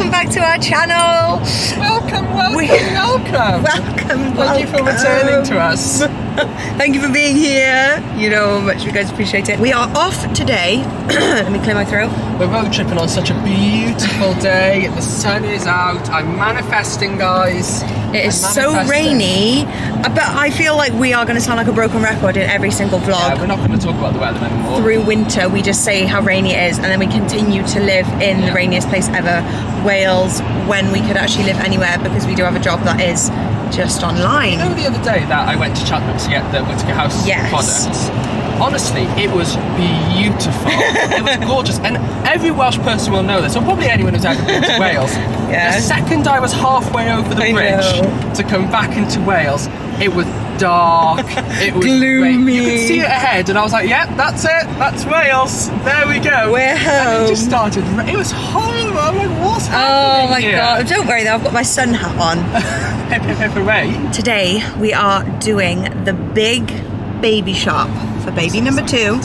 welcome back to our channel. Welcome. Thank you for returning to us. Thank you for being here. You know how much you guys appreciate it. We are off today. Let me clear my throat. We're road tripping on such a beautiful day. The sun is out. I'm manifesting, guys. It is so rainy, but I feel like we are going to sound like a broken record in every single vlog. Yeah, we're not going to talk about the weather anymore. Through winter, we just say how rainy it is, and then we continue to live in the rainiest place ever, Wales, when we could actually live anywhere because we do have a job that is just online. You know the other day that I went to Cheltenham to get the Whittaker House products? Honestly, it was beautiful. It was gorgeous, and every Welsh person will know this, or probably anyone who's ever been to Wales. The second I was halfway over the bridge to come back into Wales, it was dark, it was gloomy. You could see it ahead, and I was like, "Yep, that's it. That's Wales. There we go. We're home." And it just started. It was horrible. I'm like, what's happening? Oh my god! Don't worry though, I've got my sun hat on. Hip hip hip hooray! Today we are doing the big baby shop for baby number 2.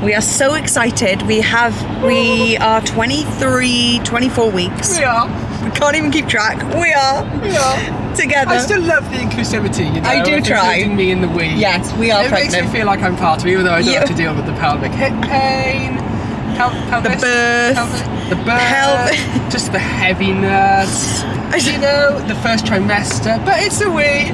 We are so excited. We are 23, 24 weeks. We are. We can't even keep track. We are together. I still love the inclusivity, you know. I do try. Including me in the we. Yes, we are pregnant. It makes me feel like I'm part of it, even though I don't have to deal with the pelvic hip pain, pelvis, the birth, just the heaviness. You know, the first trimester, but it's a we.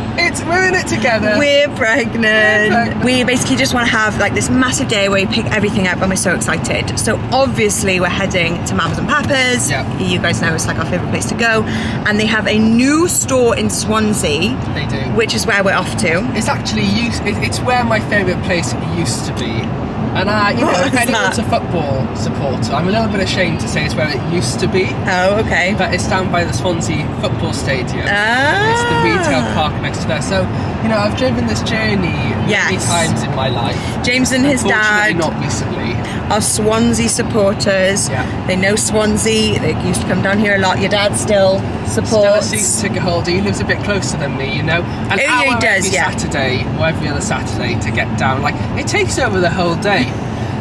We're in it together. We're pregnant. We basically just want to have like this massive day where we pick everything up, and we're so excited. So obviously we're heading to Mamas and Papas. Yeah. You guys know it's like our favourite place to go, and they have a new store in Swansea. They do. Which is where we're off to. It's actually it's where my favourite place used to be. And you know, if anyone's a football supporter, I'm a little bit ashamed to say it's where it used to be. Oh, okay. But it's down by the Swansea football stadium. Ah. It's the retail park next to there. So, you know, I've driven this journey many times in my life. James and his dad not recently. are Swansea supporters. Yeah. They know Swansea. They used to come down here a lot. Your dad still supports. Still a season ticket holder. He lives a bit closer than me, you know. And he does, every Saturday or every other Saturday to get down. Like, it takes over the whole day.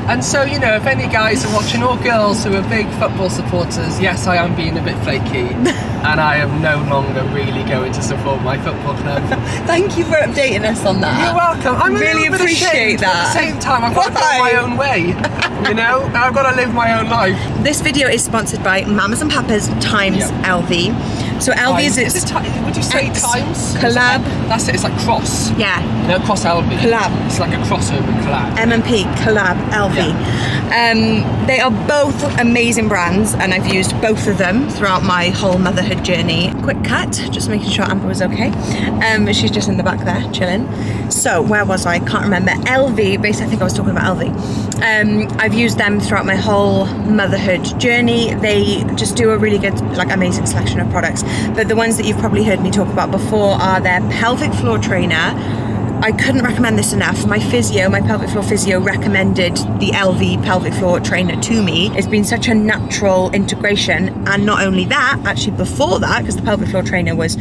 And so, you know, if any guys are watching, or girls who are big football supporters, yes, I am being a bit flaky, and I am no longer really going to support my football club. Thank you for updating us on that. You're welcome. I really appreciate that. At the same time, I've got to go my own way. You know, I've got to live my own life. This video is sponsored by Mamas and Papas times LV. So LV is its would you say times? Collab. That's it. It's like cross. Yeah. You know, cross LV. Collab. It's like a crossover collab. M&P collab LV. Yeah. They are both amazing brands, and I've used both of them throughout my whole motherhood journey. Quick cut, just making sure Amber was okay. She's just in the back there chilling. So where was I? Can't remember. LV. Basically, I think I was talking about LV. I've used them throughout my whole motherhood journey. They just do a really good, like, amazing selection of products. But the ones that you've probably heard me talk about before are their pelvic floor trainer. I couldn't recommend this enough. My pelvic floor physio recommended the LV pelvic floor trainer to me. It's been such a natural integration, and not only that, actually before that, because the pelvic floor trainer was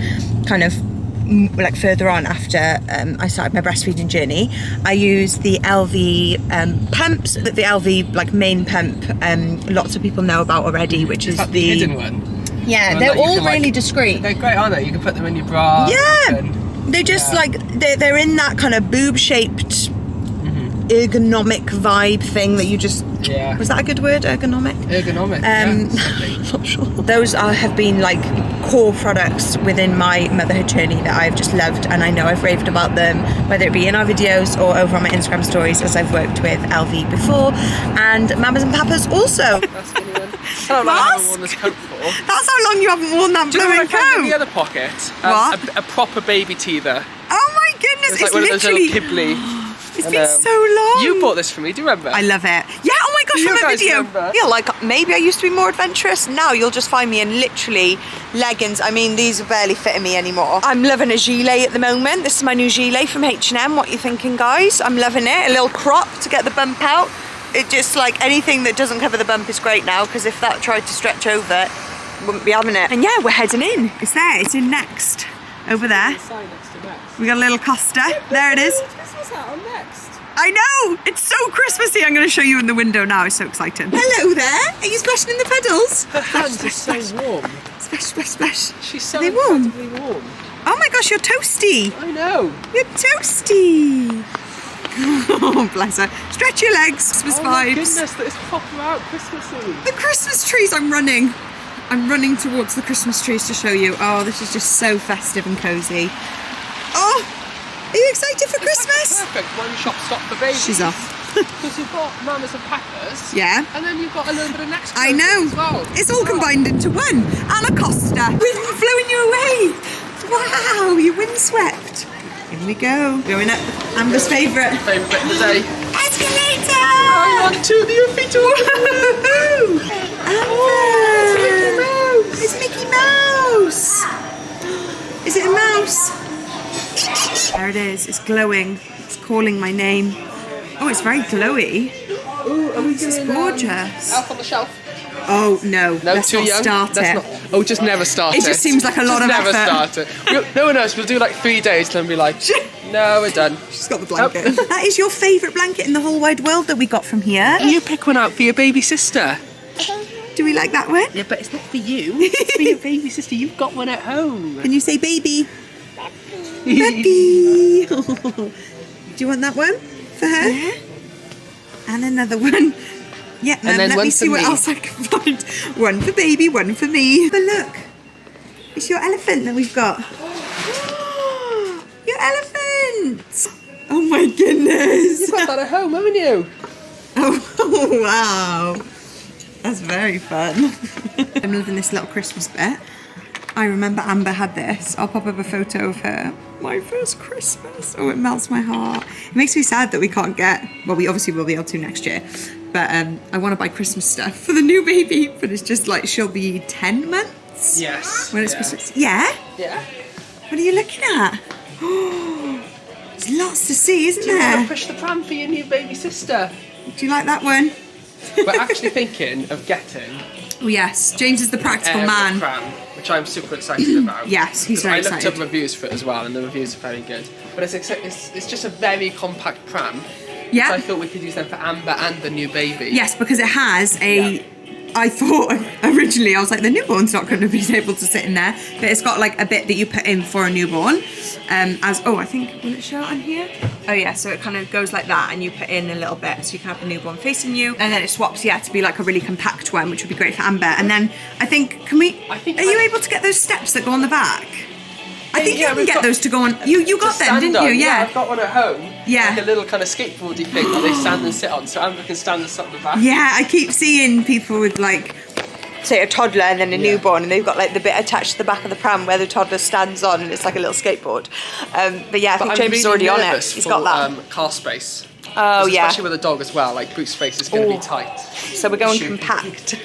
kind of like further on after I started my breastfeeding journey, I used the LV pumps, the LV like main pump lots of people know about already, which is the hidden one. Yeah, they're all really discreet. They're great, aren't they? You can put them in your bra. Yeah, they're just like they're in that kind of boob-shaped ergonomic vibe thing that you just... Was that a good word? Ergonomic? Ergonomic, not sure. Those have been like core products within my motherhood journey that I've just loved, and I know I've raved about them, whether it be in our videos or over on my Instagram stories, as I've worked with LV before, and Mamas and Papas also. That's funny one. I don't know how I've worn this coat for. That's how long you haven't worn that blooming coat. In the other pocket, a proper baby teather. Oh my goodness, it's like one literally... of those little Ghibli. It's been so long. You bought this for me, do you remember? I love it. Yeah, oh my gosh, from a video. I feel like maybe I used to be more adventurous. Now you'll just find me in literally leggings. I mean, these are barely fitting me anymore. I'm loving a gilet at the moment. This is my new gilet from H&M. What are you thinking, guys? I'm loving it. A little crop to get the bump out. It just, like, anything that doesn't cover the bump is great now, because if that tried to stretch over, wouldn't be having it. And yeah, we're heading in. It's there. It's in Next. Over there. We got a little Costa. There it is. This was out on Next. I know! It's so Christmassy. I'm going to show you in the window now. It's so exciting. Hello there. Are you splashing in the puddles? Her hands are so warm. Splash, splash, splash. She's so incredibly warm. Oh my gosh, you're toasty. I know. You're toasty. Oh, bless her. Stretch your legs. Christmas vibes. My goodness, that is proper out Christmassy. The Christmas trees. I'm running towards the Christmas trees to show you. Oh, this is just so festive and cozy. Oh, are you excited for Christmas? Like perfect one shop stop for babies. She's off. Because you've got Mamas and Papas. Yeah. And then you've got a little bit of next. I know. As well. It's all combined into one. Anna Costa. We've flown you away. Wow, you windswept. Here we go. Going up Amber's favourite. Favourite bit of the day. Escalator! I want to the feet. Woohoo! Amber! It's Mickey Mouse! Is it a mouse? There it is. It's glowing. It's calling my name. Oh, it's very glowy. Ooh, are we this is gorgeous. Elf on the Shelf? Oh no, let's too not young. start it. Oh, just never start it. It just seems like a lot of never effort. Start it. No one knows. We'll do like 3 days and then be like, no, we're done. She's got the blanket. That is your favourite blanket in the whole wide world that we got from here. You pick one out for your baby sister. Do we like that one? Yeah, but it's not for you. It's for your baby sister. You've got one at home. Can you say baby? Baby. Do you want that one for her? Yeah. And another one. Yeah, and then let me see what else I can find. One for baby, one for me. But look, it's your elephant that we've got. Your elephant! Oh my goodness! You've got that at home, haven't you? Oh wow, that's very fun. I'm loving this little Christmas bit. I remember Amber had this. I'll pop up a photo of her. My first Christmas. Oh, it melts my heart. It makes me sad that we can't get, well, we obviously will be able to next year, but I want to buy Christmas stuff for the new baby, but it's just like, she'll be 10 months? Yes. When it's Christmas. Yeah? Yeah. What are you looking at? Oh, there's lots to see, isn't Do you there? want to push the pram for your new baby sister? Do you like that one? We're actually thinking of getting... Oh yes, James is the practical man. Pram, which I'm super excited about. Yes, he's very excited. I looked up reviews for it as well, and the reviews are very good. But it's just a very compact pram. Yeah. So I thought we could use them for Amber and the new baby. Yes, because it has a... Yeah. I thought originally, I was like, the newborn's not going to be able to sit in there, but it's got like a bit that you put in for a newborn. I think, will it show on here? Oh yeah, so it kind of goes like that, and you put in a little bit, so you can have the newborn facing you, and then it swaps, yeah, to be like a really compact one, which would be great for Amber. And then I think, are you able to get those steps that go on the back? I think you can get those to go on. You got them, didn't you? Yeah, I've got one at home. Yeah. Like a little kind of skateboardy thing that they stand and sit on, so Amber can stand and sit on the back. Yeah, I keep seeing people with like, say a toddler and then a newborn, and they've got like the bit attached to the back of the pram where the toddler stands on, and it's like a little skateboard. But yeah, I think James is already on it. He's got that. Car space. Oh yeah. Especially with a dog as well, like boot space is going to be tight. So we're going compact.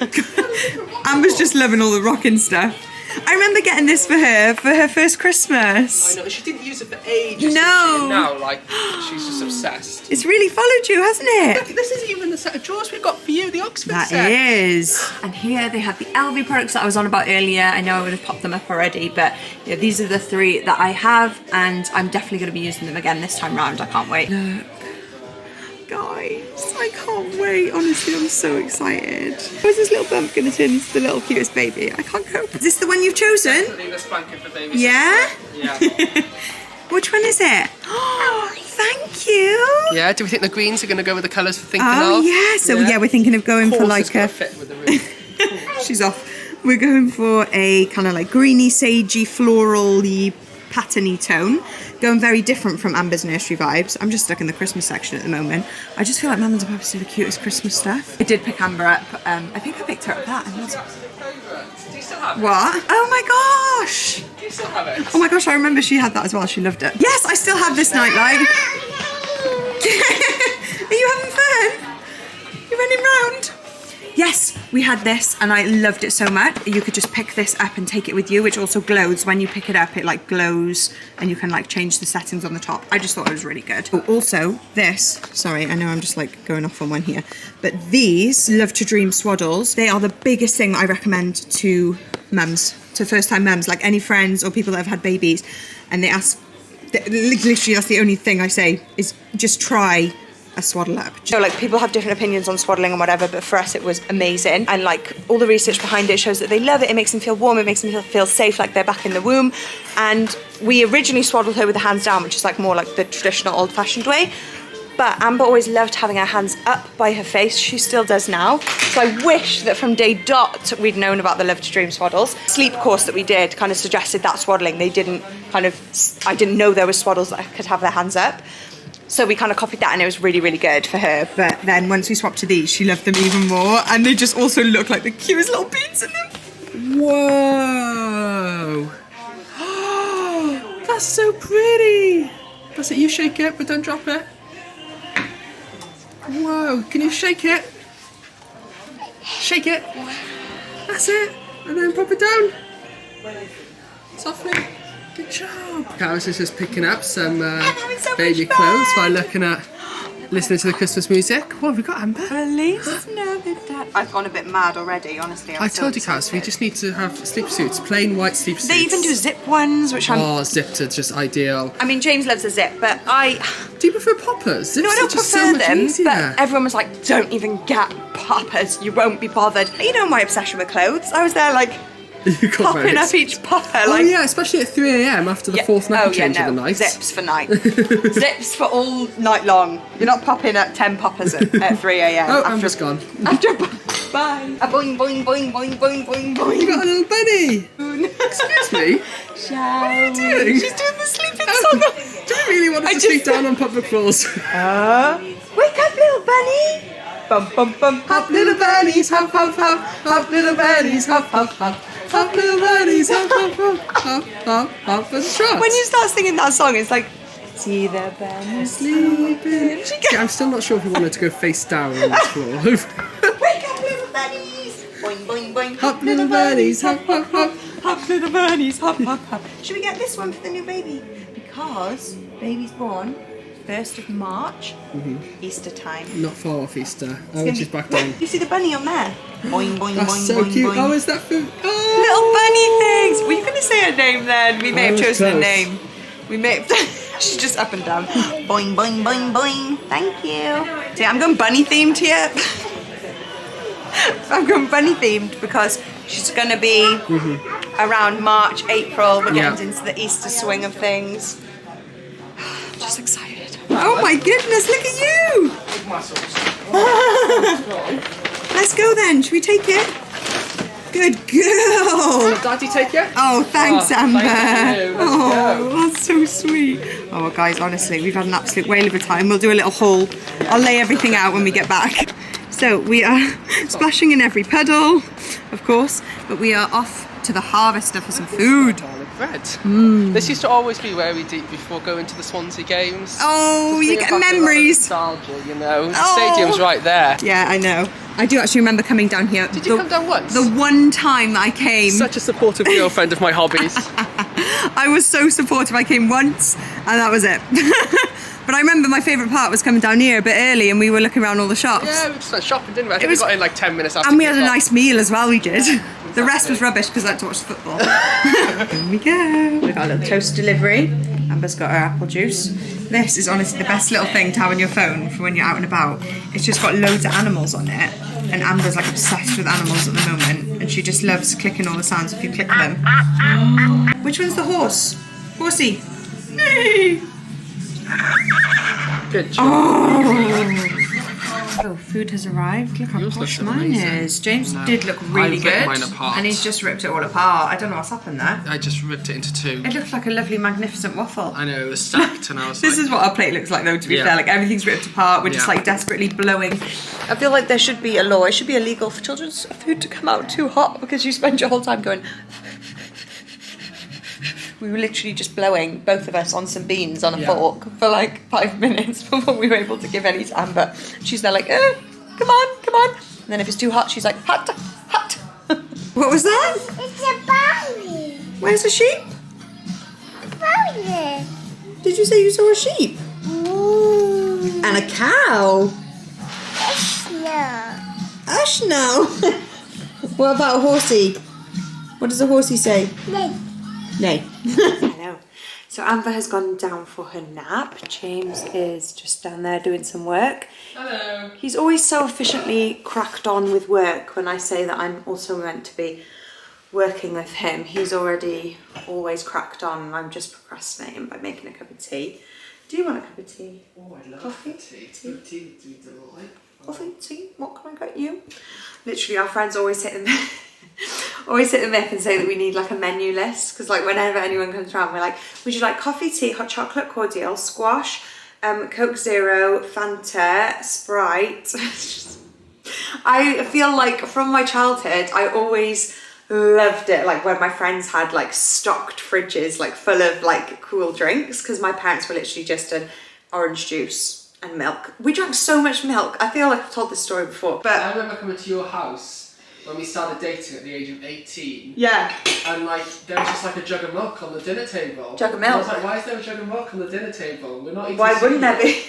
Amber's just loving all the rocking stuff. I remember getting this for her first Christmas. I know, she didn't use it for ages. No. Now, like, she's just obsessed. It's really followed you, hasn't it? Look, this isn't even the set of drawers we've got for you, the Oxford set. That is. And here they have the LV products that I was on about earlier. I know I would have popped them up already, but yeah, these are the 3 that I have, and I'm definitely going to be using them again this time round. I can't wait. Look. Guys, I can't wait. Honestly, I'm so excited. Where's this little bump going to turn into the little cutest baby? I can't cope. Is this the one you've chosen? Definitely this blanket for baby. Yeah? Yeah. Which one is it? Oh, thank you. Yeah, do we think the greens are going to go with the colours we're thinking of? Oh, yeah. So, yeah, we're thinking of going for like a... fit with the room. She's off. We're going for a kind of like greeny, sagey, floral-y, patterny tone. Going very different from Amber's nursery vibes. I'm just stuck in the Christmas section at the moment. I just feel like Mamas and Papas do the cutest Christmas stuff. I did pick Amber up. I think I picked her up that. Do you still have it? What? Oh my gosh! Do you still have it? Oh my gosh, I remember she had that as well. She loved it. Yes, I still have this nightlight. Are you having fun? You're running round? Yes, we had this and I loved it so much. You could just pick this up and take it with you, which also glows. When you pick it up, it like glows and you can like change the settings on the top. I just thought it was really good. Oh, also this, sorry, I know I'm just like going off on one here, but these Love to Dream swaddles, they are the biggest thing that I recommend to mums, to first time mums, like any friends or people that have had babies, and they ask, literally that's the only thing I say is just try a swaddle up. So like people have different opinions on swaddling and whatever, but for us it was amazing. And like all the research behind it shows that they love it. It makes them feel warm. It makes them feel safe, like they're back in the womb. And we originally swaddled her with the hands down, which is like more like the traditional old-fashioned way. But Amber always loved having her hands up by her face. She still does now. So I wish that from day dot we'd known about the Love to Dream swaddles. Sleep course that we did kind of suggested that swaddling. They didn't kind of, I didn't know there were swaddles that could have their hands up. So we kind of copied that and it was really, really good for her. But then once we swapped to these, she loved them even more. And they just also look like the cutest little beans in them. Whoa. That's so pretty. That's it, you shake it, but don't drop it. Whoa, can you shake it? Shake it. That's it. And then pop it down. Softly. Good job. Carys is just picking up some baby clothes while listening to the Christmas music. What have we got, Amber? Feliz Navidad. I've gone a bit mad already, honestly. I told you, Carys, we just need to have sleep suits, plain white sleep suits. They even do zip ones, which I'm... Oh, zipped are just ideal. I mean, James loves a zip, but I... Do you prefer poppers? Zips No, I don't are just prefer so much them, easier. but everyone was like, don't even get poppers, you won't be bothered. You know my obsession with clothes. I was there like... popping up each popper. Oh like, yeah, especially at 3 AM after the fourth nappy change of the night. Zips for night. Zips for all night long. You're not popping up 10 poppers at 3 AM. Oh, Amber's gone. After bye. A boing, boing, boing, boing, boing, boing, boing. You got a little bunny. Excuse me. What are you doing? She's doing the sleeping song. Do you really want us to sleep down on public floors? Wake up, little bunny. Bum, bum, bum. Hop little bunnies, hop, hop, hop. Hop little bunnies, hop, hop, hop. Hop little bunnies, hop, hop, hop. Hop, hop, hop, and trot. When you start singing that song, it's like, see the bunny sleeping. Yeah, I'm still not sure if we wanted to go face down on this floor. Wake up, little bunnies. Boing, boing, boing. Hop little bunnies, hop, hop, hop. Hop little bunnies, hop, hop, hop. Should we get this one for the new baby? Because baby's born 1st of March, Easter time. Not far off Easter. Oh, she's back down. You see the bunny on there? Boing, boing, That's boing, so boing, cute. boing. Oh, is that food? Oh. Little bunny things. Were you going to say her name then? We may have chosen close. a name. We may have... She's just up and down. Boing, boing, boing, boing. Thank you. See, I'm going bunny themed here. I'm going bunny themed because she's going to be around March, April. We're getting into the Easter swing of things. I'm just excited. Oh my goodness, look at you! Let's go then, should we take it? Good girl! Daddy take it? Oh, thanks, Amber. Thank you. Oh, that's so sweet. Oh, guys, honestly, we've had an absolute whale of a time. We'll do a little haul. I'll lay everything out when we get back. So we are splashing in every puddle, of course, but we are off to the harvester for some food. Bread. This used to always be where we'd eat before going to the Swansea games. Oh, you get memories. Nostalgia, you know. The stadium's right there. Yeah, I know. I do actually remember coming down here. Did you come down once? The one time that I came. Such a supportive girlfriend of my hobbies. I was so supportive. I came once and that was it. But I remember my favourite part was coming down here a bit early and we were looking around all the shops. Yeah, we just went shopping, didn't we? I think we got in like 10 minutes after. And we had a nice meal as well, we did. The rest was rubbish because I had to watch the football. Here we go. We've got a little toast delivery. Amber's got her apple juice. This is honestly the best little thing to have on your phone for when you're out and about. It's just got loads of animals on it. And Amber's like obsessed with animals at the moment. And she just loves clicking all the sounds if you click them. Which one's the horse? Horsey. Hey. Good job. Oh, food has arrived. Look how Yours posh looks mine amazing. is. James did look really I've good. ripped mine apart. And he's just ripped it all apart. I don't know what's happened there. I just ripped it into two. It looked like a lovely, magnificent waffle. I know, it was stacked and I was This like... is what our plate looks like though, to be fair. Like everything's ripped apart. We're just like desperately blowing. I feel like there should be a law. It should be illegal for children's food to come out too hot because you spend your whole time going... We were literally just blowing, both of us, on some beans on a fork for like 5 minutes before we were able to give any to Amber. She's there like, come on, come on. And then if it's too hot, she's like, hot, hot. What was that? It's a bunny. Where's the sheep? A bunny. Did you say you saw a sheep? Ooh. And a cow? No. Ash, no. What about a horsey? What does a horsey say? No. Nay. I know. So Amber has gone down for her nap. James is just down there doing some work. Hello. He's always so efficiently cracked on with work when I say that I'm also meant to be working with him. He's already always cracked on and I'm just procrastinating by making a cup of tea. Do you want a cup of tea? Oh, I love Coffee? tea. Tea? Tea would be delightful. Coffee, tea, what can I get you? Literally our friends always hit the always hit the myth and say that we need like a menu list, because like whenever anyone comes around we're like, would you like coffee, tea, hot chocolate, cordial, squash, Coke Zero, Fanta, Sprite. I feel like from my childhood I always loved it, like when my friends had like stocked fridges like full of like cool drinks, because my parents were literally just an orange juice and milk. We drank so much milk. I feel like I've told this story before, but I remember coming to your house when we started dating at the age of 18. Yeah. And like there was just like a jug of milk on the dinner table. Jug of And I was milk? like, why is there a jug of milk on the dinner table? We're not eating. Why wouldn't there be?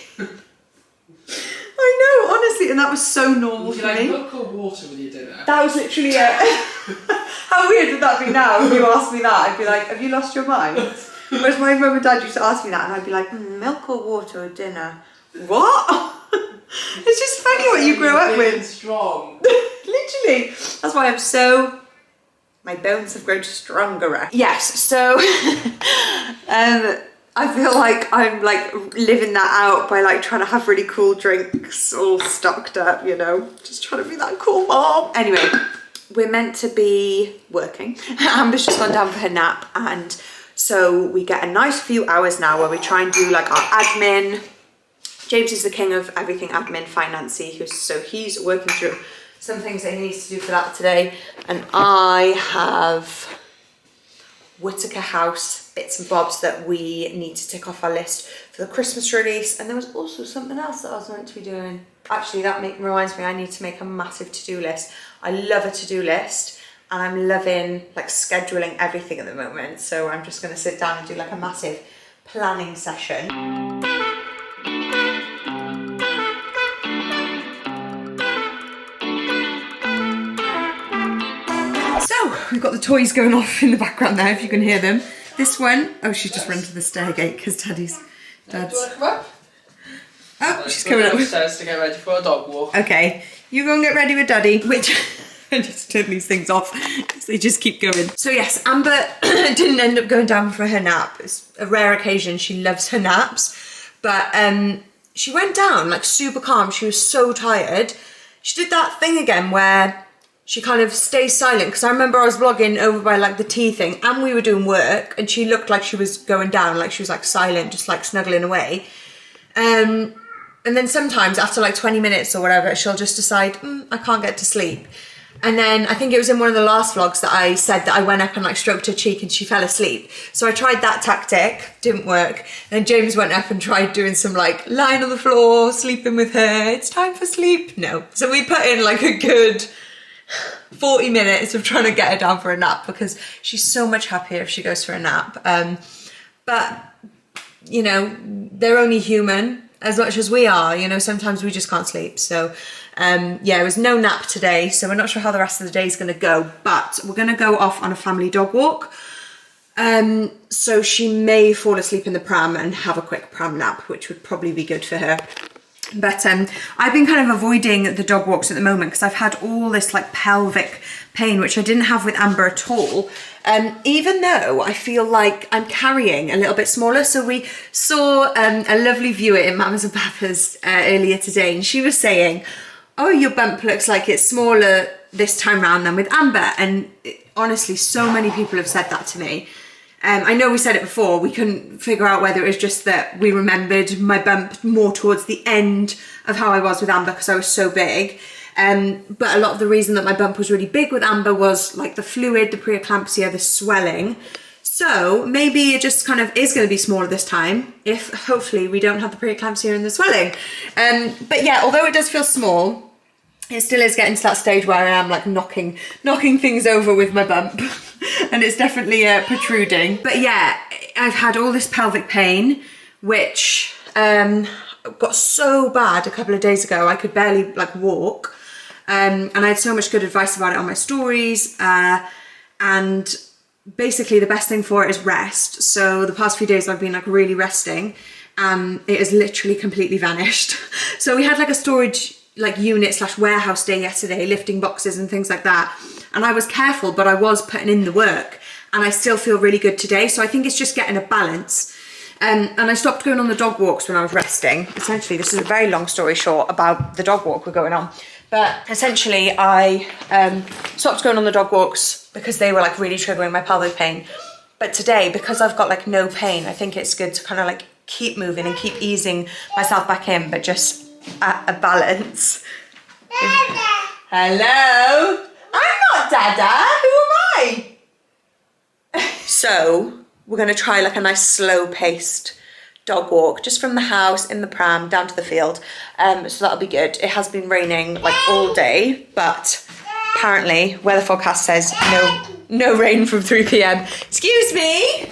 I know, honestly, and that was so normal Would you for like me. milk or water with your dinner? That was literally it. How weird would that be now if you asked me that? I'd be like, have you lost your mind? Whereas my mum and dad used to ask me that and I'd be like, milk or water or dinner? What? It's just funny what you grow up Big and with. strong. Literally. That's why I'm so... My bones have grown stronger. Yes, so... I feel like I'm like living that out by like trying to have really cool drinks all stocked up, you know, just trying to be that cool mom. Anyway, we're meant to be working. Amber's just gone down for her nap, and so we get a nice few hours now where we try and do like our admin. James is the king of everything admin, financy, so he's working through some things that he needs to do for that today, and I have Whittaker House bits and bobs that we need to tick off our list for the Christmas release. And there was also something else that I was meant to be doing. Actually, that reminds me, I need to make a massive to-do list. I love a to-do list and I'm loving like scheduling everything at the moment. So I'm just gonna sit down and do like a massive planning session. So we've got the toys going off in the background there, if you can hear them. This one, oh, she's just run to the stairgate because Dad's. Do you want to come up? Oh, she's coming up. Upstairs to get ready for a dog walk. Okay, you go and get ready with Daddy, which I just turn these things off because they just keep going. So yes, Amber didn't end up going down for her nap. It's a rare occasion, she loves her naps, but she went down like super calm. She was so tired. She did that thing again where she kind of stays silent, because I remember I was vlogging over by like the tea thing and we were doing work and she looked like she was going down, like she was like silent, just like snuggling away. And then sometimes after like 20 minutes or whatever, she'll just decide, I can't get to sleep. And then I think it was in one of the last vlogs that I said that I went up and like stroked her cheek and she fell asleep. So I tried that tactic, didn't work. And James went up and tried doing some like lying on the floor, sleeping with her. It's time for sleep. No. So we put in like a good 40 minutes of trying to get her down for a nap, because she's so much happier if she goes for a nap. But, you know, they're only human as much as we are, you know, sometimes we just can't sleep. So, yeah, there was no nap today, so we're not sure how the rest of the day is going to go, but we're going to go off on a family dog walk. So she may fall asleep in the pram and have a quick pram nap, which would probably be good for her. But I've been kind of avoiding the dog walks at the moment because I've had all this like pelvic pain, which I didn't have with Amber at all. Even though I feel like I'm carrying a little bit smaller. So we saw a lovely viewer in Mamas and Papas earlier today, and she was saying, oh, your bump looks like it's smaller this time round than with Amber. And honestly, so many people have said that to me. I know we said it before, we couldn't figure out whether it was just that we remembered my bump more towards the end of how I was with Amber because I was so big. But a lot of the reason that my bump was really big with Amber was like the fluid, the preeclampsia, the swelling. So maybe it just kind of is going to be smaller this time, if hopefully we don't have the preeclampsia and the swelling. But yeah, although it does feel small, it still is getting to that stage where I am like knocking things over with my bump. And it's definitely protruding. But yeah, I've had all this pelvic pain, which got so bad a couple of days ago, I could barely like walk. And I had so much good advice about it on my stories. And basically the best thing for it is rest. So the past few days I've been like really resting, and it has literally completely vanished. So we had like a storage like unit / warehouse day yesterday, lifting boxes and things like that. And I was careful, but I was putting in the work, and I still feel really good today. So I think it's just getting a balance. And I stopped going on the dog walks when I was resting. Essentially, this is a very long story short about the dog walk we're going on. But essentially, I stopped going on the dog walks because they were like really triggering my pelvic pain. But today, because I've got like no pain, I think it's good to kind of like keep moving and keep easing myself back in, but just at a balance. Dada. Hello? I'm not Dada. Who am I? So we're going to try like a nice slow-paced dog walk, just from the house in the pram down to the field. So that'll be good. It has been raining like all day, but apparently weather forecast says no rain from 3 p.m. Excuse me.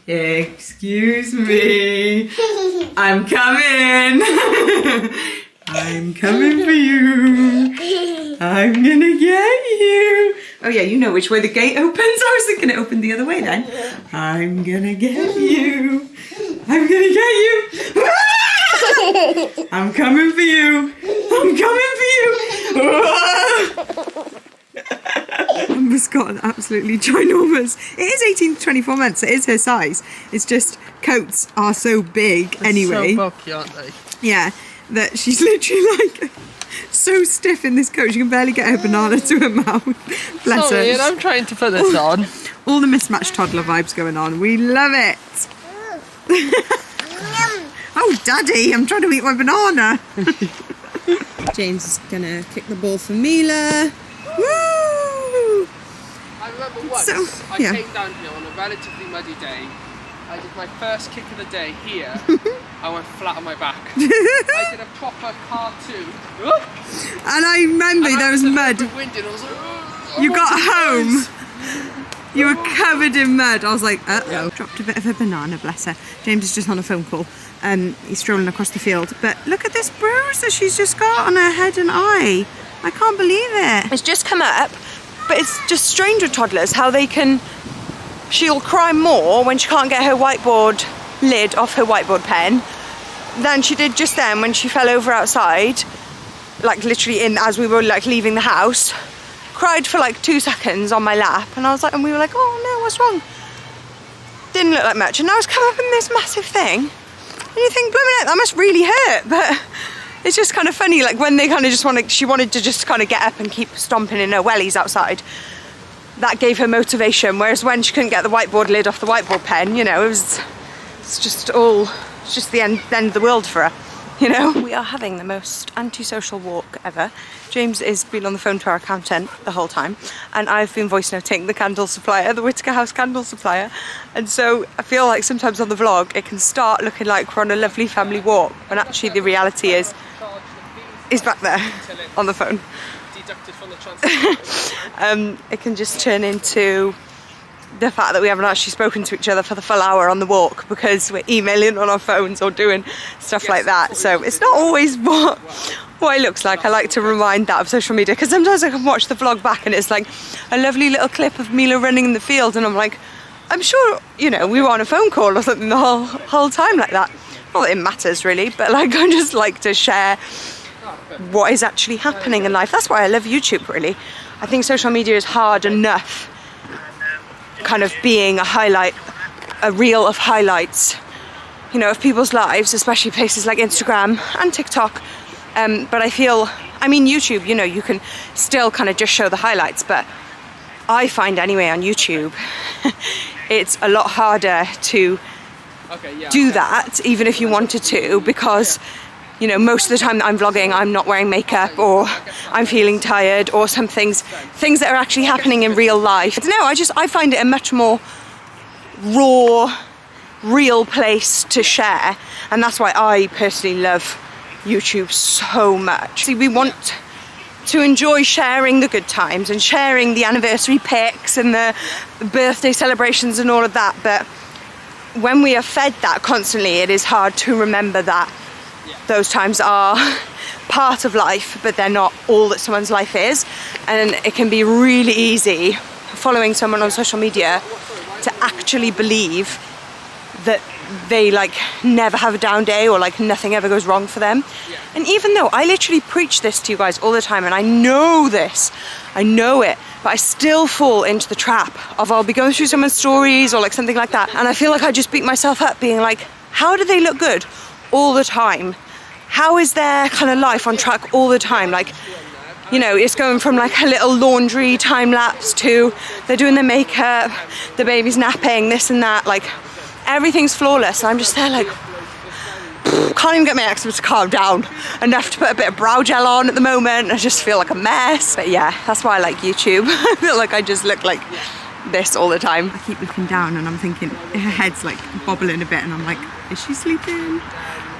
Excuse me. I'm coming. I'm coming for you. I'm gonna get you. Oh yeah, you know which way the gate opens. I was thinking it opened the other way then. I'm gonna get you. I'm gonna get you. I'm coming for you. I'm coming for you. Amber's got an absolutely ginormous. It is 18 to 24 months. It is her size. It's just coats are so big anyway. So bulky, aren't they? Yeah, that she's literally like so stiff in this coat. She can barely get her banana to her mouth. Bless Sorry, her. and I'm trying to put this on. All the mismatched toddler vibes going on. We love it. Oh, Daddy, I'm trying to eat my banana. James is gonna kick the ball for Mila. Woo! I remember once I came down here on a relatively muddy day. I did my first kick of the day here. I went flat on my back. I did a proper cartoon. And I remember there was mud. Winded. I was like, You got home. You were covered in mud. I was like, uh-oh. Dropped a bit of a banana, bless her. James is just on a phone call. He's strolling across the field. But look at this bruise that she's just got on her head and eye. I can't believe it. It's just come up, but it's just strange with toddlers how they can... She'll cry more when she can't get her whiteboard lid off her whiteboard pen than she did just then when she fell over outside, like literally as we were like leaving the house. Cried for like 2 seconds on my lap, and I was like, and we were like, oh no, what's wrong? Didn't look like much, and now it's come up in this massive thing, and you think, blooming heck, that must really hurt. But it's just kind of funny, like when they kind of just she wanted to just kind of get up and keep stomping in her wellies outside. That gave her motivation, whereas when she couldn't get the whiteboard lid off the whiteboard pen, you know, it's just the end of the world for her. You know, we are having the most antisocial walk ever. James has been on the phone to our accountant the whole time, and I've been voice noting the candle supplier, the Whittaker House candle supplier. And so I feel like sometimes on the vlog it can start looking like we're on a lovely family walk, when actually the reality is he's back there on the phone. Deducted from the transport. It can just turn into the fact that we haven't actually spoken to each other for the full hour on the walk because we're emailing on our phones or doing stuff like that. So it's not always what it looks like. I like to remind that of social media, because sometimes I can watch the vlog back and it's like a lovely little clip of Mila running in the field, and I'm like, I'm sure, you know, we were on a phone call or something the whole time like that. Not that it matters really, but like I just like to share what is actually happening in life. That's why I love YouTube, really. I think social media is hard enough kind of being a reel of highlights, you know, of people's lives, especially places like Instagram and TikTok. But I feel, I mean, YouTube, you know, you can still kind of just show the highlights, but I find anyway on YouTube, it's a lot harder to do that, even if you wanted to, because you know, most of the time that I'm vlogging, I'm not wearing makeup, or I'm feeling tired, or some things that are actually happening in real life. No, I find it a much more raw, real place to share, and that's why I personally love YouTube so much. See, we want to enjoy sharing the good times and sharing the anniversary pics and the birthday celebrations and all of that, but when we are fed that constantly, it is hard to remember that those times are part of life, but they're not all that someone's life is. And it can be really easy following someone on social media to actually believe that they like never have a down day or like nothing ever goes wrong for them. And even though I literally preach this to you guys all the time, and I know this, I know it, but I still fall into the trap of I'll be going through someone's stories or like something like that, and I feel like I just beat myself up being like, how do they look good all the time? How is their kind of life on track all the time? Like, you know, it's going from like a little laundry time lapse to they're doing their makeup, the baby's napping, this and that, like everything's flawless. And I'm just there like, can't even get my eczema to calm down enough to put a bit of brow gel on at the moment. I just feel like a mess. But yeah, that's why I like YouTube. I feel like I just look like this all the time. I keep looking down and I'm thinking her head's like bobbling a bit and I'm like, is she sleeping?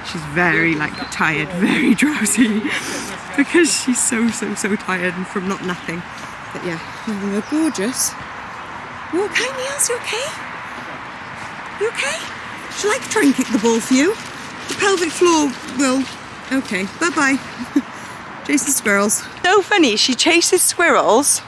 She's very like tired, very drowsy because she's so tired and from not napping. But yeah, they're gorgeous. You okay, Niels? You okay? You okay? Shall I try and kick the ball for you? The pelvic floor will. Okay, bye-bye. Chasing squirrels. So funny, she chases squirrels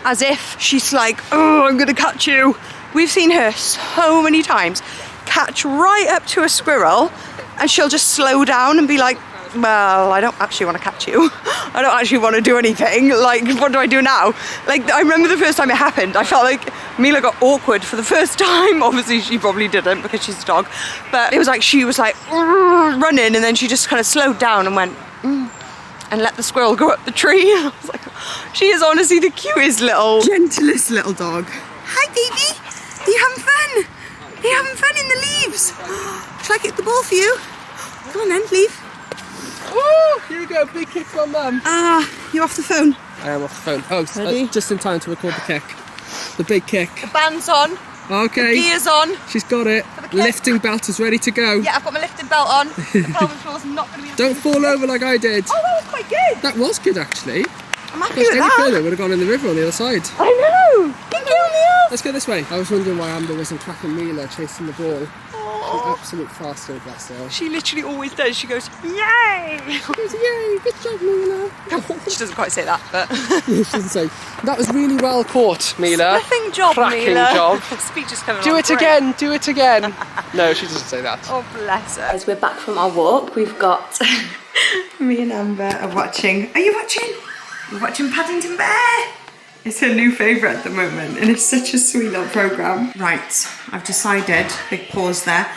as if she's like, oh, I'm gonna catch you. We've seen her so many times catch right up to a squirrel and she'll just slow down and be like, well, I don't actually want to catch you. I don't actually want to do anything. Like, what do I do now? Like, I remember the first time it happened, I felt like Mila got awkward for the first time. Obviously, she probably didn't because she's a dog. But it was like she was like running and then she just kind of slowed down and went and let the squirrel go up the tree. I was like, she is honestly the cutest little, gentlest little dog. Hi, baby. Are you having fun? Are you having fun in the leaves? Shall I kick the ball for you? Come on then, leave. Oh, here we go, big kick from them. You off the phone? I am off the phone. Oh, just in time to record the kick. The big kick. The band's on. Okay. The gear's on. She's got it. Lifting belt is ready to go. Yeah, I've got my lifting belt on. The pelvic floor's not going to be... Don't fall over like I did. Oh, that was quite good. That was good, actually. I'm happy with Any that. further, would have gone in the river on the other side. I know. Thank you, Niels. Let's go this way. I was wondering why Amber wasn't tracking Mila chasing the ball. She's an absolute faster, bless her. She literally always does. She goes, yay! She goes, yay, good job, Mila. She doesn't quite say that, but... She doesn't say. That was really well caught, Mila. Slipping job, Cracking Mila. job. Speech is coming Do on it great. again, do it again. No, she doesn't say that. Oh, bless her. As we're back from our walk, we've got... me and Amber are watching... Are you watching? We're watching Paddington Bear. It's her new favourite at the moment and it's such a sweet little programme. Right, I've decided, big pause there,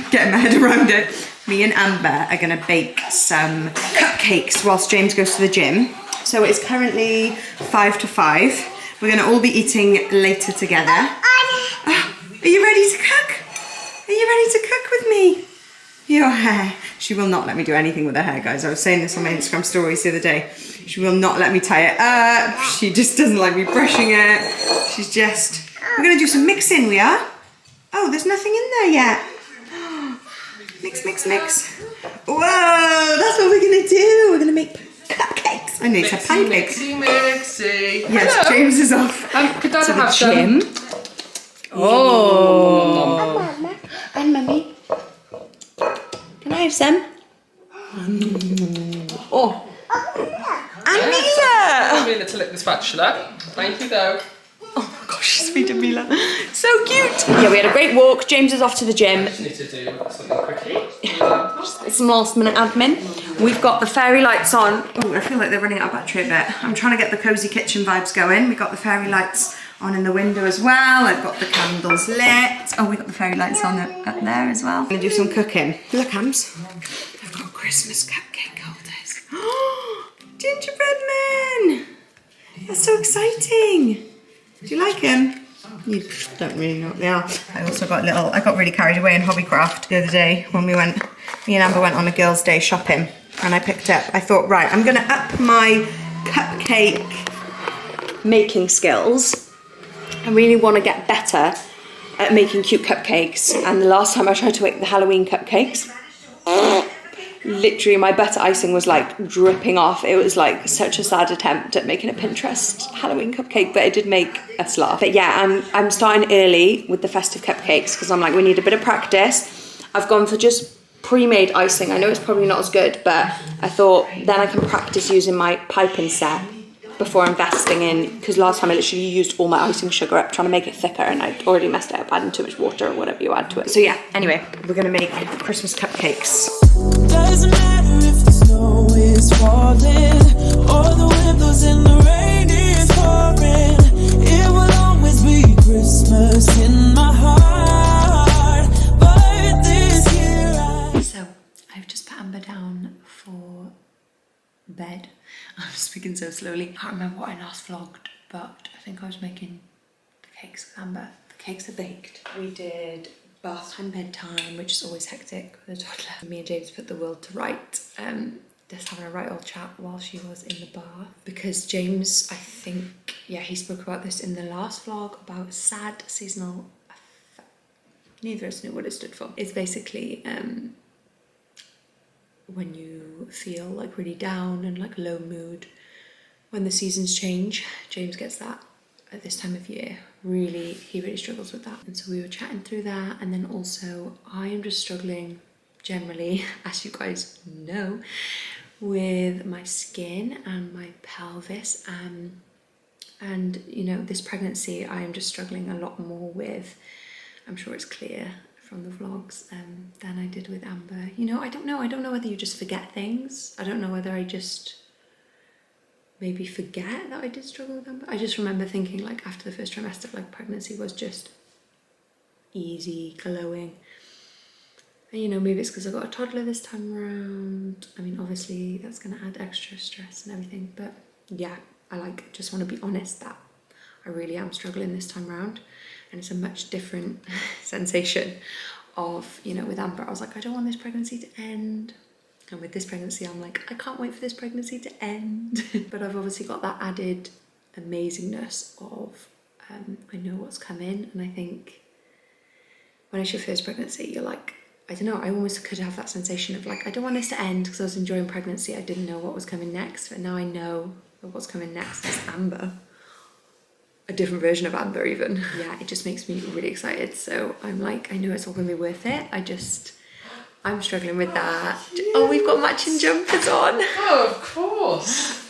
getting my head around it. Me and Amber are gonna bake some cupcakes whilst James goes to the gym. So it's currently 5 to 5. We're gonna all be eating later together. Are you ready to cook? Are you ready to cook with me? Your hair. She will not let me do anything with her hair, guys. I was saying this on my Instagram stories the other day. She will not let me tie it up. She just doesn't like me brushing it. She's just... We're going to do some mixing, we are. Oh, there's nothing in there yet. Mix, mix, mix. Whoa, that's what we're going to do. We're going to make cupcakes. I need to have pancakes. Mixy. Yes, Hello. James is off Could Dad to the have gym. Oh. And Mummy. Can I have some? Oh. And Mila! Mila to lick the spatula. Thank you though. Oh my gosh, she's feeding Mila. So cute! Yeah, we had a great walk. James is off to the gym. Just need to do something quickly. Some last minute admin. We've got the fairy lights on. Oh, I feel like they're running out of battery a bit. I'm trying to get the cozy kitchen vibes going. We've got the fairy lights on in the window as well. I've got the candles lit. Oh, we've got the fairy lights on up there as well. I'm gonna do some cooking. Look, Hams. I've got Christmas cupcake holders. Gingerbread men! That's so exciting. Do you like them? You don't really know what they are. I also got I got really carried away in Hobbycraft the other day when me and Amber went on a girls' day shopping and I thought, right, I'm gonna up my cupcake making skills. I really want to get better at making cute cupcakes, and the last time I tried to make the Halloween cupcakes, literally my butter icing was like dripping off. It was like such a sad attempt at making a Pinterest Halloween cupcake, but it did make us laugh. But yeah, I'm starting early with the festive cupcakes because I'm like, we need a bit of practice. I've gone for just pre-made icing. I know it's probably not as good, but I thought then I can practice using my piping set. before investing in, because last time I literally used all my icing sugar up trying to make it thicker and I'd already messed it up adding too much water or whatever you add to it. So yeah, anyway, we're gonna make Christmas cupcakes. Doesn't matter if the snow is falling or the wind blows and the rain is pouring. It will always be Christmas in my heart. But this year So I've just put Amber down for bed. I'm speaking so slowly. I can't remember what I last vlogged, but I think I was making the cakes with Amber. The cakes are baked. We did bath time, bedtime, which is always hectic with a toddler. Me and James put the world to rights. Just having a right old chat while she was in the bath, because James, I think, yeah, he spoke about this in the last vlog about sad seasonal. Neither of us knew what it stood for. It's basically when you feel like really down and like low mood, when the seasons change. James gets that at this time of year. He really struggles with that. And so we were chatting through that, and then also I am just struggling generally, as you guys know, with my skin and my pelvis, and you know, this pregnancy I am just struggling a lot more with. I'm sure it's clear from the vlogs than I did with Amber. You know, I don't know whether you just forget things. I don't know whether I just maybe forget that I did struggle with Amber. I just remember thinking, like, after the first trimester, like, pregnancy was just easy, glowing. And you know, maybe it's because I got a toddler this time around. I mean, obviously that's going to add extra stress and everything, but yeah, I just want to be honest that I really am struggling this time around, and it's a much different sensation of, you know, with Amber I was like, I don't want this pregnancy to end, and with this pregnancy I'm like, I can't wait for this pregnancy to end. But I've obviously got that added amazingness of I know what's coming, and I think when it's your first pregnancy, you're like, I don't know, I almost could have that sensation of like, I don't want this to end because I was enjoying pregnancy. I didn't know what was coming next, but now I know that what's coming next is Amber. A different version of Amber even. Yeah, it just makes me really excited. So I'm like, I know it's all gonna be worth it. I'm struggling with that. Oh, we've got matching jumpers on. Oh, of course.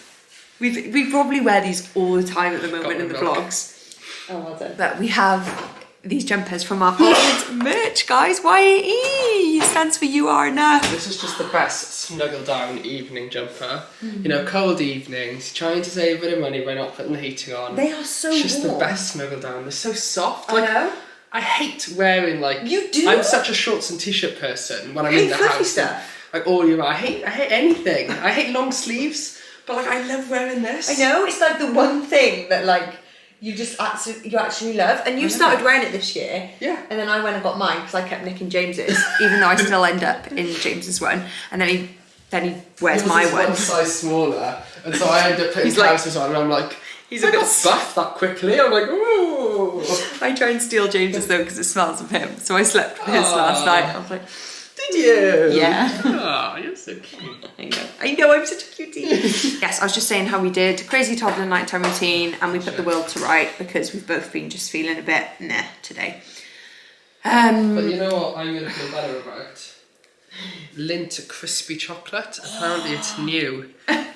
We probably wear these all the time at the moment in the vlogs. Oh, well done. But we have these jumpers from our Forwards merch, guys. YAE stands for You Are Enough. This is just the best snuggle down evening jumper. You know, cold evenings, trying to save a bit of money by not putting the heating on. They are so It's just warm. the best snuggle down. They're so soft. I know. I hate wearing, like... You do? I'm such a shorts and t-shirt person when I'm in the fluffy house. stuff. Like all year round. I hate anything. I hate long sleeves, but like I love wearing this. I know, it's like the one thing that like you actually love, and you started wearing it this year. Yeah. And then I went and got mine because I kept nicking James's, even though I still end up in James's one. And then he wears Yours my is one. one size smaller, and so I end up putting He's like- trousers on, and I'm like, He's I a bit got buffed that quickly. I'm like, ooh. I try and steal James's though because it smells of him. So I slept with his last night. I was like, Did you? Yeah. Oh, you're so cute. I know, I'm such a cutie. Yes, I was just saying how we did crazy toddler nighttime routine, and we put the world to right because we've both been just feeling a bit meh today. But you know what I'm going to feel better about? Lindt crispy chocolate. Apparently it's new.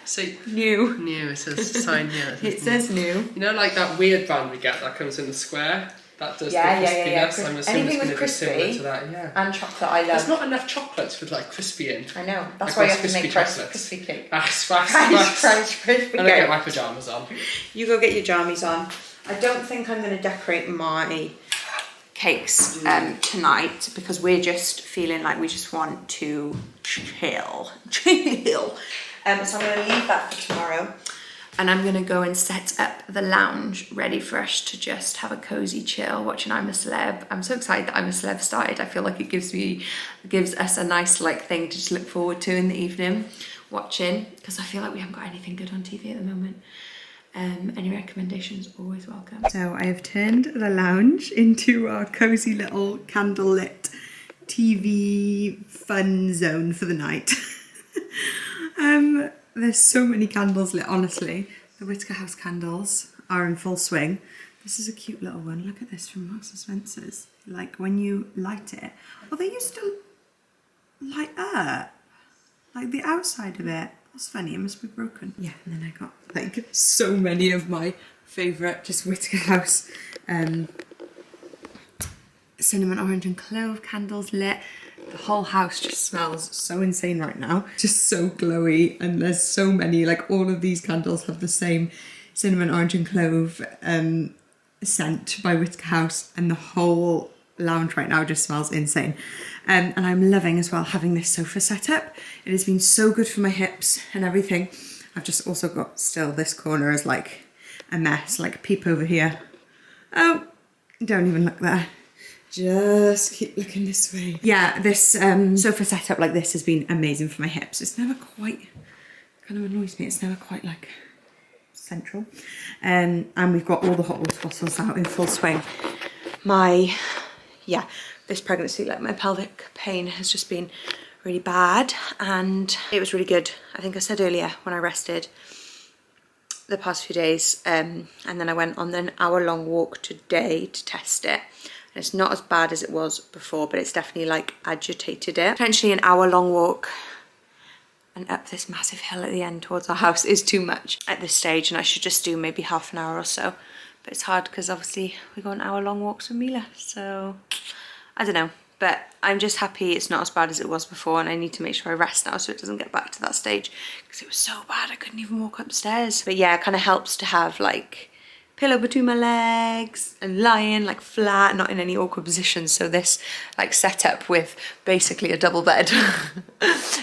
See? New. New. It says sign new. It says new. You know, like that weird brand we get that comes in the square? That does Yeah, the yeah, yeah, crispiness. yeah. I'm assuming Anything it's with going to be similar crispy to that, yeah. and chocolate I love. There's not enough chocolates with like crispy in. I know. That's Like why you those have to make crispy crispy cake. Crunch. Crispy And I get cake. my pyjamas on. You go get your jammies on. I don't think I'm going to decorate my cakes tonight because we're just feeling like we just want to chill. So I'm going to leave that for tomorrow. And I'm gonna go and set up the lounge ready for us to just have a cozy chill watching I'm a Celeb. I'm so excited that I'm a Celeb started. I feel like it gives us a nice like thing to just look forward to in the evening watching, because I feel like we haven't got anything good on TV at the moment. Any recommendations always welcome. So I have turned the lounge into our cozy little candlelit TV fun zone for the night. There's so many candles lit, honestly. The Whittaker House candles are in full swing. This is a cute little one. Look at this from Marks & Spencer's. Like when you light it. Oh, they used to light up. Like the outside of it. That's funny, it must be broken. Yeah, and then I got like so many of my favourite just Whittaker House cinnamon, orange and clove candles lit. The whole house just smells so insane right now. Just so glowy, and there's so many, like all of these candles have the same cinnamon, orange and clove scent by Whittaker House, and the whole lounge right now just smells insane. And I'm loving as well having this sofa set up. It has been so good for my hips and everything. I've just also got still this corner is like a mess, like peep over here. Oh, don't even look there. Just keep looking this way. Yeah, this sofa setup like this has been amazing for my hips. It's never quite, kind of annoys me, it's never quite like central. And we've got all the hot water bottles out in full swing. This pregnancy, like my pelvic pain has just been really bad, and it was really good. I think I said earlier when I rested the past few days, and then I went on an hour-long walk today to test it. And it's not as bad as it was before, but it's definitely like agitated it. Potentially an hour-long walk and up this massive hill at the end towards our house is too much at this stage, and I should just do maybe half an hour or so. But it's hard because obviously we go on hour-long walks with Mila, so I don't know. But I'm just happy it's not as bad as it was before, and I need to make sure I rest now so it doesn't get back to that stage, because it was so bad I couldn't even walk upstairs. But yeah, it kind of helps to have like pillow between my legs and lying like flat, not in any awkward positions. So this like setup with basically a double bed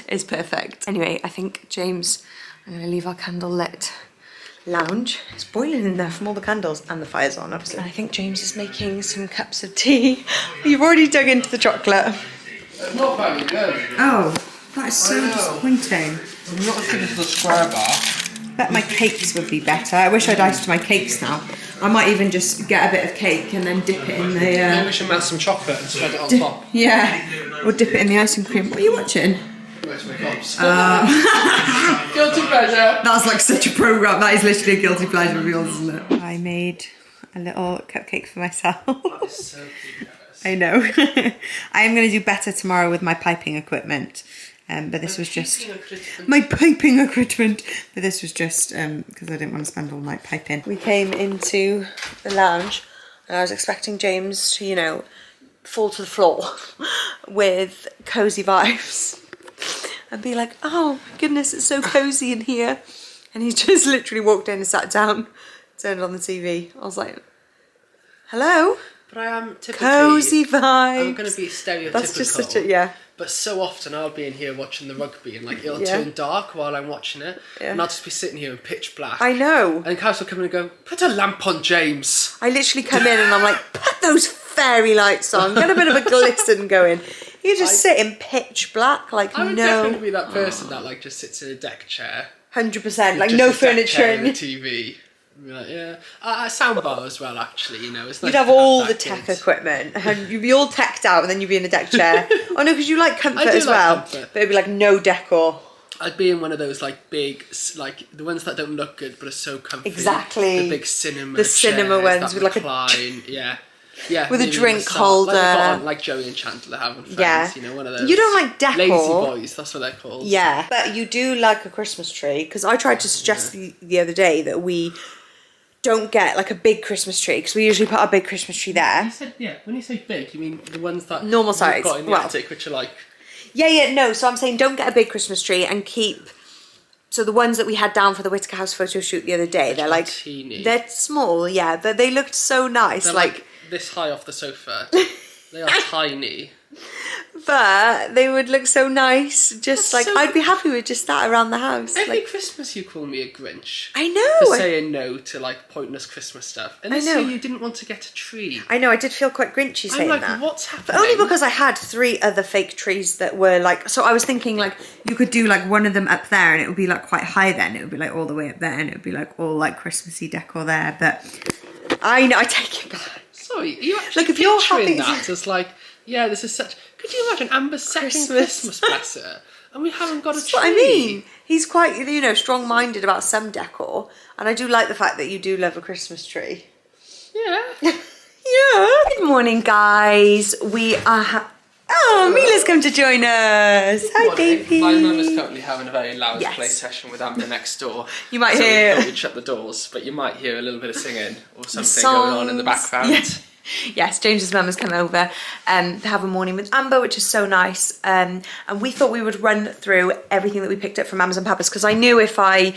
is perfect. Anyway, I think James, I'm gonna leave our candle lit lounge. It's boiling in there from all the candles, and the fire's on obviously. And I think James is making some cups of tea. You've already dug into the chocolate. It's not very good. Oh, that is so disappointing. I'm not as good as the square bar. Bet my cakes would be better. I wish I'd iced my cakes now. I might even just get a bit of cake and then dip it in the... Maybe we should melt some chocolate and spread it on top. Yeah, or dip it in the icing cream. What are you watching? Guilty pleasure. That's like such a programme. That is literally a guilty pleasure of yours, isn't it? I made a little cupcake for myself. That is so cute, I know. I am going to do better tomorrow with my piping equipment. But this was just my piping equipment. But this was just because I didn't want to spend all night piping. We came into the lounge and I was expecting James to, you know, fall to the floor with cozy vibes and be like, oh my goodness, it's so cozy in here. And he just literally walked in and sat down, turned on the TV. I was like, hello? But I am typically... Cozy vibes. I'm going to be stereotypical. That's just such a, yeah. But so often I'll be in here watching the rugby and like it'll turn dark while I'm watching it, and I'll just be sitting here in pitch black. I know. And Carys will come in and go, put a lamp on, James. I literally come in and I'm like, put those fairy lights on, get a bit of a glisten going. You just sit in pitch black, like I would definitely be that person that like just sits in a deck chair. 100%, like no furniture and the TV. Like, yeah, a soundbar as well. Actually, you know, it's nice. You'd have all the tech equipment, and you'd be all teched out, and then you'd be in a deck chair. Oh no, because you like comfort as well, comfort. But it'd be like no decor. I'd be in one of those like big, like the ones that don't look good but are so comfy. Exactly. The big cinema. The cinema ones with like a yeah, with a drink holder, like Joey and Chandler having friends. Yeah, you know, one of those. You don't like decor. Lazy boys, that's what they're called. Yeah, but you do like a Christmas tree, because I tried to suggest the other day that we don't get like a big Christmas tree, because we usually put our big Christmas tree there. You said, yeah, when you say big, you mean the ones that normal size, got in the attic, which are like... no, so I'm saying don't get a big Christmas tree and keep, so the ones that we had down for the Whittaker House photo shoot the other day, they're like teeny. They're small, yeah, but they looked so nice. They're like this high off the sofa. They are tiny. But they would look so nice. Just like, I'd be happy with just that around the house. Every like, Christmas you call me a Grinch. I know. For saying no to like pointless Christmas stuff. And this year you didn't want to get a tree. I know, I did feel quite Grinchy saying that. I'm like, what's happening? But only because I had 3 other fake trees that were like, so I was thinking like, you could do like one of them up there and it would be like quite high then. It would be like all the way up there and it would be like all like Christmassy decor there. But I know, I take it back. Sorry, are you actually like if you're happy that as like, yeah, this is such... Could you imagine Amber's second Christmas, bless her, and we haven't got a tree? That's what I mean. He's quite, you know, strong-minded about some decor, and I do like the fact that you do love a Christmas tree. Yeah. Yeah. Good morning, guys. We are... Oh, Mila's come to join us. Hi, baby. My mum is currently having a very loud Yes. play session with Amber next door. You might so hear- we thought we'd shut the doors, but you might hear a little bit of singing or something Songs. going on in the background. Yeah. Yes, James's mum has come over to have a morning with Amber, which is so nice. And we thought we would run through everything that we picked up from Amazon Papas, because I knew if I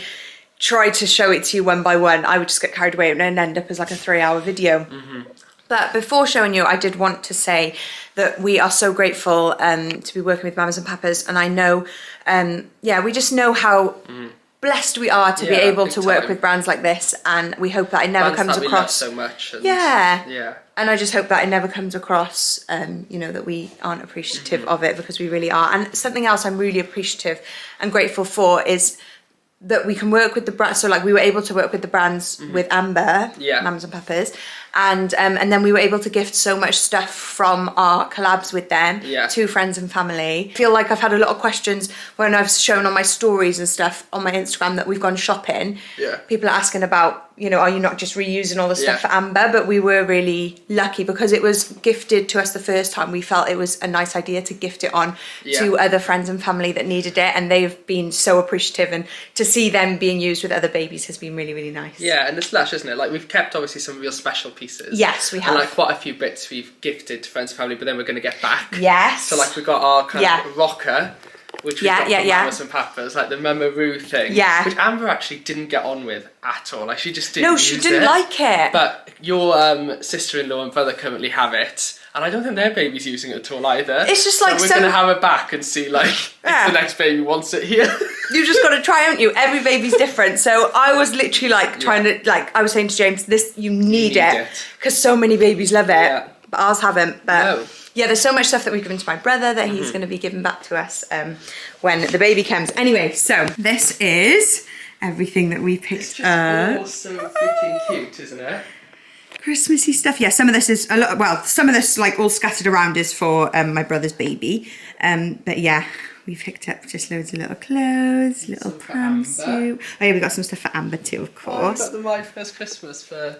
tried to show it to you one by one, I would just get carried away and end up as like a 3-hour video. But before showing you, I did want to say that we are so grateful to be working with Mamas and Papas, and I know, we just know how blessed we are to be able to work with brands like this, and we hope that it never Brands comes that we love across so much. And yeah. And I just hope that it never comes across, that we aren't appreciative of it, because we really are. And something else I'm really appreciative and grateful for is that we can work with the brands. So like we were able to work with the brands with Amber, Mamas and Papas, and then we were able to gift so much stuff from our collabs with them to friends and family. I feel like I've had a lot of questions when I've shown on my stories and stuff on my Instagram that we've gone shopping. People are asking about, are you not just reusing all the stuff for Amber? But we were really lucky because it was gifted to us the first time. We felt it was a nice idea to gift it on to other friends and family that needed it, and they've been so appreciative, and to see them being used with other babies has been really, really nice. Yeah, and it's lush, isn't it? Like, we've kept obviously some real special pieces. Yes, we have. And like quite a few bits we've gifted to friends and family, but then we're going to get back. Yes. So like we've got our kind of rocker, which we got from Mamas and Papas, like the Mamaroo thing, which Amber actually didn't get on with at all. Like she just didn't. No, she didn't like it. But your sister-in-law and brother currently have it, and I don't think their baby's using it at all either. It's just like so we're going to have it back and see like if the next baby wants it here. You just got to try, haven't you? Every baby's different. So I was literally like trying to, like, I was saying to James, you need it because so many babies love it, but ours haven't. But yeah, there's so much stuff that we've given to my brother that he's going to be giving back to us when the baby comes. Anyway, so this is everything that we picked up. It's just all so freaking cute, isn't it? Christmassy stuff. Yeah, some of this is a lot. Well, some of this like all scattered around is for my brother's baby. But yeah, we picked up just loads of little clothes, little pantsuit. Oh yeah, we got some stuff for Amber too, of course. I got the My First Christmas for.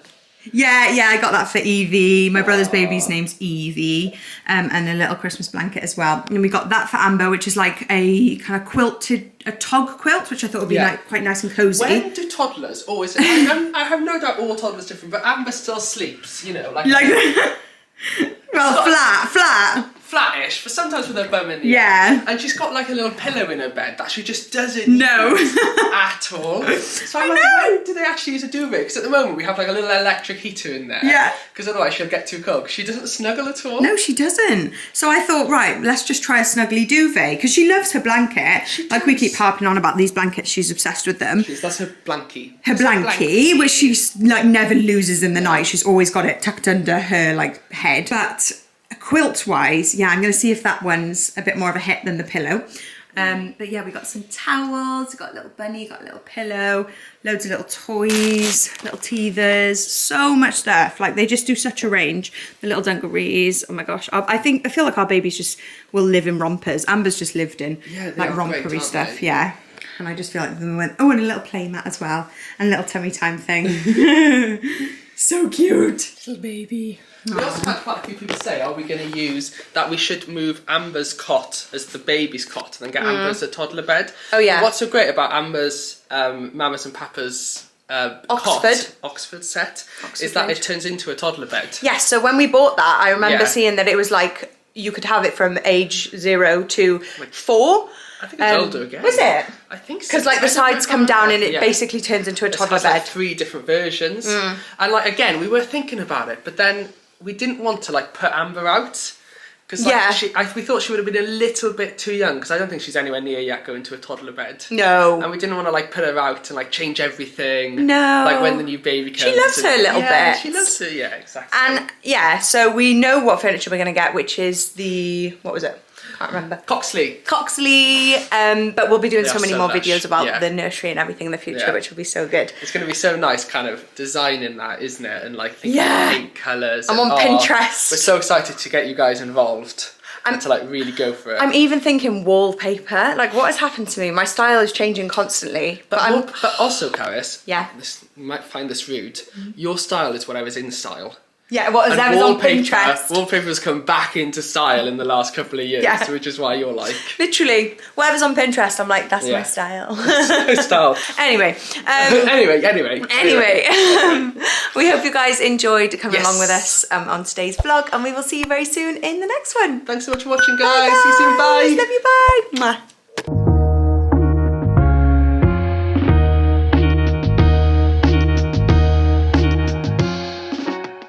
Yeah, I got that for Evie. My brother's baby's name's Evie, and a little Christmas blanket as well. And we got that for Amber, which is like a kind of a tog quilt, which I thought would be like quite nice and cozy. When do toddlers always? I have no doubt all toddlers are different, but Amber still sleeps. Like well, flat. Flattish, but sometimes with her bum in the air. And she's got like a little pillow in her bed that she just doesn't use at all. So I'm like, when do they actually use a duvet? Because at the moment we have like a little electric heater in there. Yeah. Because otherwise she'll get too cold. She doesn't snuggle at all. No, she doesn't. So I thought, right, let's just try a snuggly duvet, because she loves her blanket. Like we keep harping on about these blankets, she's obsessed with them. That's her blankie. Her blankie, which she's like never loses in the night. She's always got it tucked under her like head. But quilt wise, I'm going to see if that one's a bit more of a hit than the pillow. But yeah, we got some towels, got a little bunny, got a little pillow, loads of little toys, little teethers, so much stuff. Like they just do such a range. The little dungarees, oh my gosh. I feel like our babies just will live in rompers. Amber's just lived in like rompery stuff, And I just feel like them went, and a little play mat as well, and a little tummy time thing. So cute. Little baby. We also had quite a few people say, are we going to use that we should move Amber's cot as the baby's cot and then get Amber as a toddler bed? Oh yeah. But what's so great about Amber's Mamas and Papas Oxford set is that it turns into a toddler bed. Yes, so when we bought that, I remember seeing that it was like, you could have it from age 0 to 4. I think it's older again. Was it? I think so. Because like the sides come down and it basically turns into a toddler bed. Like 3 different versions. And like again, we were thinking about it, but then we didn't want to like put Amber out. Because we thought she would have been a little bit too young, because I don't think she's anywhere near yet going to a toddler bed. No. And we didn't want to like put her out and like change everything. No. Like when the new baby comes. She loves her a little bit. She loves her, exactly. And so we know what furniture we're going to get, which is the, what was it? Can't remember. Coxley. But we'll be doing so many more videos about the nursery and everything in the future, which will be so good. It's going to be so nice kind of designing that, isn't it? And like thinking of paint colours. I'm on Pinterest. We're so excited to get you guys involved and to like really go for it. I'm even thinking wallpaper. Like what has happened to me? My style is changing constantly. But also, Carys, you might find this rude. Your style is whatever's in style. Yeah, whatever's on Pinterest. Wallpaper's come back into style in the last couple of years, which is why you're like... Literally, whatever's on Pinterest, I'm like, that's my style. Style. Anyway. Anyway. We hope you guys enjoyed coming along with us on today's vlog, and we will see you very soon in the next one. Thanks so much for watching, guys. See you soon. Bye. Love you. Bye. Mwah.